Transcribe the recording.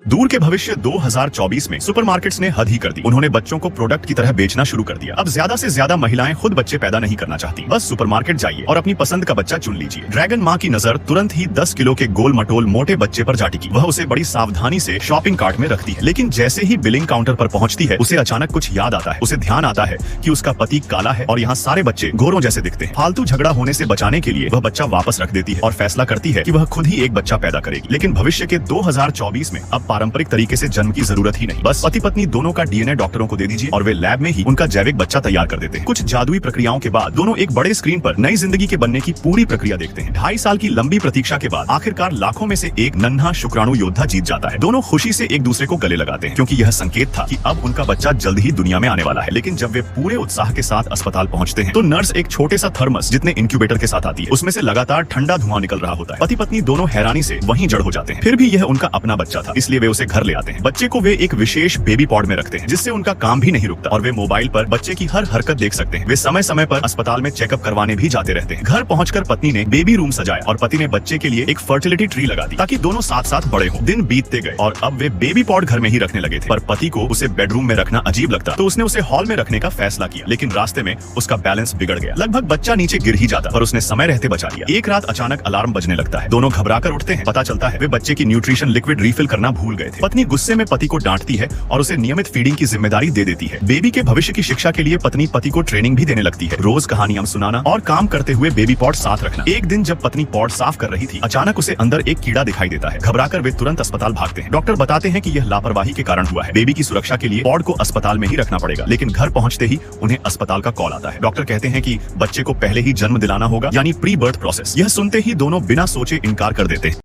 दूर के भविष्य 2024 में सुपरमार्केट्स ने हद ही कर दी। उन्होंने बच्चों को प्रोडक्ट की तरह बेचना शुरू कर दिया। अब ज्यादा से ज्यादा महिलाएं खुद बच्चे पैदा नहीं करना चाहती। बस सुपरमार्केट जाइए और अपनी पसंद का बच्चा चुन लीजिए। ड्रैगन माँ की नजर तुरंत ही 10 किलो के गोल मटोल मोटे बच्चे पर जा टिकी। वह उसे बड़ी सावधानी से शॉपिंग कार्ट में रखती है, लेकिन जैसे ही बिलिंग काउंटर पर पहुंचती है उसे अचानक कुछ याद आता है। उसे ध्यान आता है कि उसका पति काला है और यहाँ सारे बच्चे गोरों जैसे दिखते हैं। फालतू झगड़ा होने से बचाने के लिए वह बच्चा वापस रख देती है और फैसला करती है कि वह खुद ही एक बच्चा पैदा करेगी। लेकिन भविष्य के 2024 में अब पारंपरिक तरीके से जन्म की जरूरत ही नहीं। बस पति पत्नी दोनों का डीएनए डॉक्टरों को दे दीजिए और वे लैब में ही उनका जैविक बच्चा तैयार कर देते हैं। कुछ जादुई प्रक्रियाओं के बाद दोनों एक बड़े स्क्रीन पर नई जिंदगी के बनने की पूरी प्रक्रिया देखते हैं। 2.5 साल की लंबी प्रतीक्षा के बाद आखिरकार लाखों में से एक नन्हा शुक्राणु योद्धा जीत जाता है। दोनों खुशी से एक दूसरे को गले लगाते हैं, क्योंकि यह संकेत था कि अब उनका बच्चा जल्द ही दुनिया में आने वाला है। लेकिन जब वे पूरे उत्साह के साथ अस्पताल पहुंचते हैं तो नर्स एक छोटे सा थर्मस जितने इंक्यूबेटर के साथ आती है, उसमें से लगातार ठंडा धुआं निकल रहा होता है। पति पत्नी दोनों हैरानी से वहीं जड़ हो जाते हैं। फिर भी यह उनका अपना बच्चा था, इसलिए वे उसे घर ले आते हैं। बच्चे को वे एक विशेष बेबी पॉड में रखते हैं, जिससे उनका काम भी नहीं रुकता और वे मोबाइल पर बच्चे की हर हरकत देख सकते हैं। वे समय समय पर अस्पताल में चेकअप करवाने भी जाते रहते हैं। घर पहुंचकर पत्नी ने बेबी रूम सजाया और पति ने बच्चे के लिए एक फर्टिलिटी ट्री लगा दी, ताकि दोनों साथ साथ बड़े हों। दिन बीतते गए और अब वे बेबी पॉड घर में ही रखने लगे थे, पर पति को उसे बेडरूम में रखना अजीब लगता, तो उसने उसे हॉल में रखने का फैसला किया। लेकिन रास्ते में उसका बैलेंस बिगड़ गया। लगभग बच्चा नीचे गिर ही जाता, पर उसने समय रहते बचा लिया। एक रात अचानक अलार्म बजने लगता है। दोनों घबराकर उठते हैं। पता चलता है वे बच्चे की न्यूट्रिशन लिक्विड रिफिल करना भूल गए थे। पत्नी गुस्से में पति को डांटती है और उसे नियमित फीडिंग की जिम्मेदारी दे देती है। बेबी के भविष्य की शिक्षा के लिए पत्नी पति को ट्रेनिंग भी देने लगती है। रोज कहानियां सुनाना और काम करते हुए बेबी पॉड साथ रखना। एक दिन जब पत्नी पॉड साफ कर रही थी, अचानक उसे अंदर एक कीड़ा दिखाई देता है। घबराकर वे तुरंत अस्पताल भागते हैं। डॉक्टर बताते हैं कि यह लापरवाही के कारण हुआ है। बेबी की सुरक्षा के लिए पॉड को अस्पताल में ही रखना पड़ेगा। लेकिन घर पहुंचते ही उन्हें अस्पताल का कॉल आता है। डॉक्टर कहते हैं कि बच्चे को पहले ही जन्म दिलाना होगा, यानी प्री बर्थ प्रोसेस। यह सुनते ही दोनों बिना सोचे इनकार कर देते हैं।